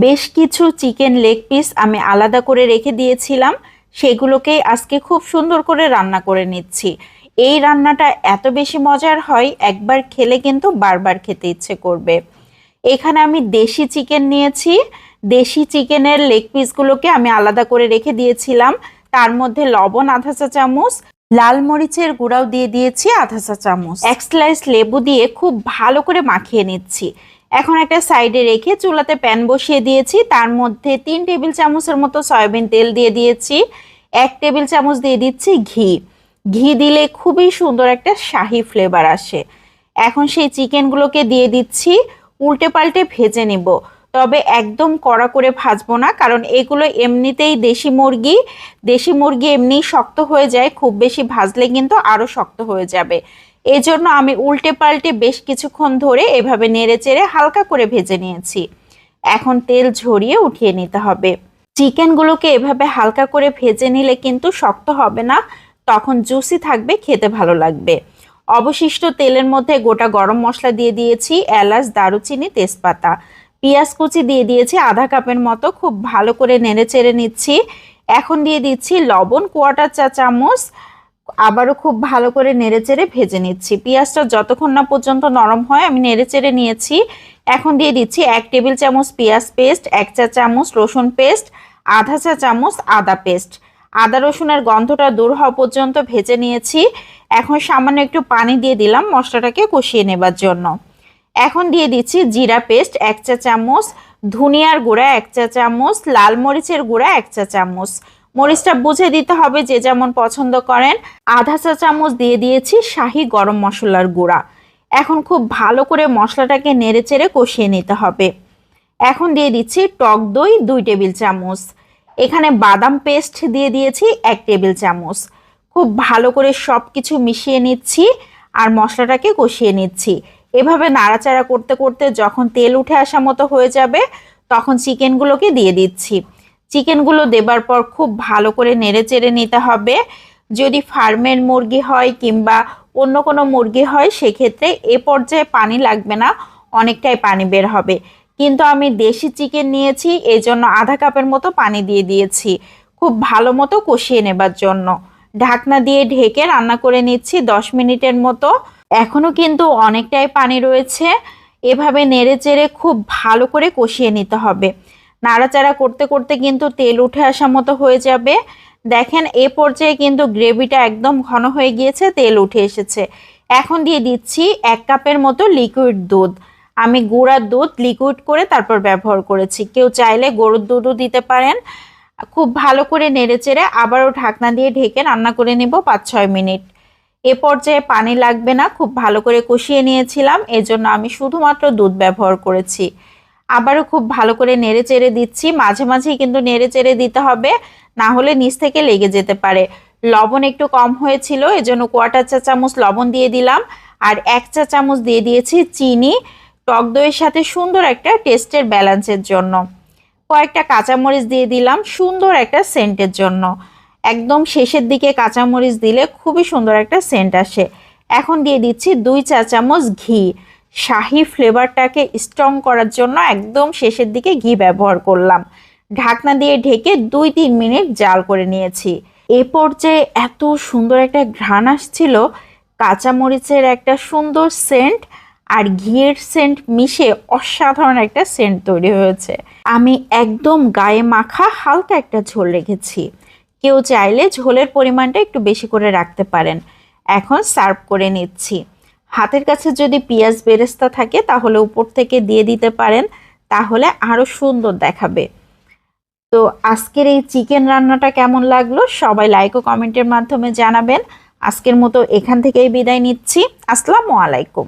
বেশ কিছু chicken leg piece আমি আলাদা করে রেখে দিয়েছিলাম, সেগুলোকেই আজকে খুব সুন্দর করে রান্না করে নিচ্ছি। এই রান্নাটা এত বেশি মজার হয়, একবার খেলে কিন্তু বারবার খেতে ইচ্ছে করবে। এখানে আমি দেশি চিকেন নিয়েছি। দেশি চিকেনের লেগ পিসগুলোকে আমি আলাদা করে রেখে দিয়েছিলাম। তার মধ্যে লবণ আধা চা চামচ, লাল মরিচের গুঁড়াও দিয়ে দিয়েছি আধা চা চামচ, এক স্লাইস লেবু দিয়ে খুব ভালো করে মাখিয়ে নিচ্ছি। এখন একটা সাইডে রেখে চুলাতে প্যান বসিয়ে দিয়েছি। তার মধ্যে 3 টেবিল চামচের মতো সয়াবিন তেল দিয়ে দিয়েছি। 1 টেবিল চামচ দিয়ে দিচ্ছি ঘি। ঘি দিলে খুবই সুন্দর একটা শাহি ফ্লেভার আসে। এখন সেই চিকেনগুলোকে দিয়ে দিচ্ছি, উল্টে পাল্টে ভেজে নিব। তবে একদম কড়া করে ভাজবো না, কারণ এগুলো এমনিতেই দেশি মুরগি এমনি শক্ত হয়ে যায়, খুব বেশি ভাজলে কিন্তু আরো শক্ত হয়ে যাবে। এজন্য আমি উল্টে পাল্টে বেশ কিছুক্ষণ ধরে এভাবে নেড়ে চেড়ে হালকা করে ভেজে নিয়েছি। এখন তেল ঝরিয়ে উঠিয়ে নিতে হবে। চিকেনগুলোকে এভাবে হালকা করে ভেজে নিলে কিন্তু শক্ত হবে না, তখন জুসি থাকবে, খেতে ভালো লাগবে। অবশিষ্ট তেলের মধ্যে গোটা গরম মশলা দিয়ে দিয়েছি, এলাচ, দারুচিনি, তেজপাতা, পেঁয়াজ কুচি দিয়ে দিয়েছি আধা কাপের মতো। খুব ভালো করে নেড়ে চেড়ে নিচ্ছি। এখন দিয়ে দিচ্ছি লবণ 1/4 চা চামচ। আবারও খুব ভালো করে নেড়ে চেড়ে ভেজে নিচ্ছি। পেঁয়াজটা যতক্ষণ না পর্যন্ত নরম হয় আমি নেড়ে চেড়ে নিয়েছি। এখন দিয়ে দিচ্ছি 1 টেবিল চামচ পেঁয়াজ পেস্ট, 1 চা চামচ রসুন পেস্ট, আধা চা চামচ আদা পেস্ট। আদা রসুনের গন্ধটা দূর হওয়া পর্যন্ত ভেজে নিয়েছি। এখন সামান্য একটু পানি দিয়ে দিলাম মশলাটাকে কষিয়ে নেবার জন্য। এখন দিয়ে দিচ্ছি জিরা পেস্ট 1 চা চামচ, ধনিয়ার গুঁড়া 1 চা চামচ, লাল মরিচের গুঁড়া 1 চা চামচ। মরিচটা বুঝে দিতে হবে, যে যেমন পছন্দ করেন। আধা চা চামচ দিয়ে দিয়েছি শাহি গরম মশলার গুঁড়া। এখন খুব ভালো করে মশলাটাকে নেড়ে চেড়ে কষিয়ে নিতে হবে। এখন দিয়ে দিচ্ছি টক দই 2 টেবিল চামচ। এখানে বাদাম পেস্ট দিয়ে দিয়েছি 1 টেবিল চামচ। খুব ভালো করে সব কিছু মিশিয়ে নিচ্ছি আর মশলাটাকে কষিয়ে নিচ্ছি। এভাবে নাড়াচাড়া করতে করতে যখন তেল উঠে আসা মতো হয়ে যাবে, তখন চিকেনগুলোকে দিয়ে দিচ্ছি। চিকেনগুলো দেবার পর খুব ভালো করে নেড়ে চেড়ে নিতে হবে। যদি ফার্মের মুরগি হয় কিংবা অন্য কোনো মুরগি হয়, সেক্ষেত্রে এ পর্যায়ে পানি লাগবে না, অনেকটাই পানি বের হবে। কিন্তু আমি দেশি চিকেন নিয়েছি, এজন্য আধা কাপের মতো পানি দিয়ে দিয়েছি খুব ভালো মতো কষিয়ে নেবার জন্য। ঢাকনা দিয়ে ঢেকে রান্না করে নিচ্ছি 10 মিনিটের মতো। এখনো কিন্তু অনেকটাই পানি রয়েছে। এভাবে নেড়ে চেড়ে খুব ভালো করে কষিয়ে নিতে হবে। নাড়াচাড়া করতে করতে কিন্তু তেল উঠে আসা মতো হয়ে যাবে। দেখেন এ পর্যায়ে কিন্তু গ্রেভিটা একদম ঘন হয়ে গিয়েছে, তেল উঠে এসেছে। এখন দিয়ে দিচ্ছি 1 কাপের মতো লিকুইড দুধ। আমি গুঁড়ার দুধ লিকুইড করে তারপর ব্যবহার করেছি, কেউ চাইলে গরুর দুধও দিতে পারেন। খুব ভালো করে নেড়ে চেড়ে আবারও ঢাকনা দিয়ে ঢেকে রান্না করে নেব 5-6 মিনিট। এ পর্যায়ে পানি লাগবে না, খুব ভালো করে কষিয়ে নিয়েছিলাম, এজন্য আমি শুধুমাত্র দুধ ব্যবহার করেছি। আবারও খুব ভালো করে নেড়ে চেড়ে দিচ্ছি। মাঝে মাঝেই কিন্তু নেড়ে চেড়ে দিতে হবে, না হলে নিচ থেকে লেগে যেতে পারে। লবণ একটু কম হয়েছিল, এজন্য 1/4 চা চামচ লবণ দিয়ে দিলাম আর 1 চা চামচ দিয়ে দিয়েছি চিনি, টক দইয়ের সাথে সুন্দর একটা টেস্টের ব্যালেন্সের জন্য। কয়েকটা কাঁচামরিচ দিয়ে দিলাম সুন্দর একটা সেন্টের জন্য। একদম শেষের দিকে কাঁচামরিচ দিলে খুবই সুন্দর একটা সেন্ট আসে। এখন দিয়ে দিচ্ছি 2 চা চামচ ঘি। শাহি ফ্লেভারটাকে স্ট্রং করার জন্য একদম শেষের দিকে ঘি ব্যবহার করলাম। ঢাকনা দিয়ে ঢেকে 2-3 মিনিট জাল করে নিয়েছি। এ পর্যায়ে এত সুন্দর একটা ঘ্রাণ আসছিল, কাঁচামরিচের একটা সুন্দর সেন্ট আর ঘিয়ের সেন্ট মিশে অসাধারণ একটা সেন্ট তৈরি হয়েছে। আমি একদম গায়ে মাখা হালকা একটা ঝোল রেখেছি, কেউ চাইলে ঝোলের পরিমাণটা একটু বেশি করে রাখতে পারেন। এখন সার্ভ করে নিচ্ছি। হাতের কাছে যদি পেঁয়াজ বেরেস্তা থাকে তাহলে উপর থেকে দিয়ে দিতে পারেন, তাহলে আরো সুন্দর দেখাবে। তো আজকের এই চিকেন রান্নাটা কেমন লাগলো সবাই লাইক ও কমেন্টের মাধ্যমে জানাবেন। আজকের মতো এখান থেকেই বিদায় নিচ্ছি। আসসালামু আলাইকুম।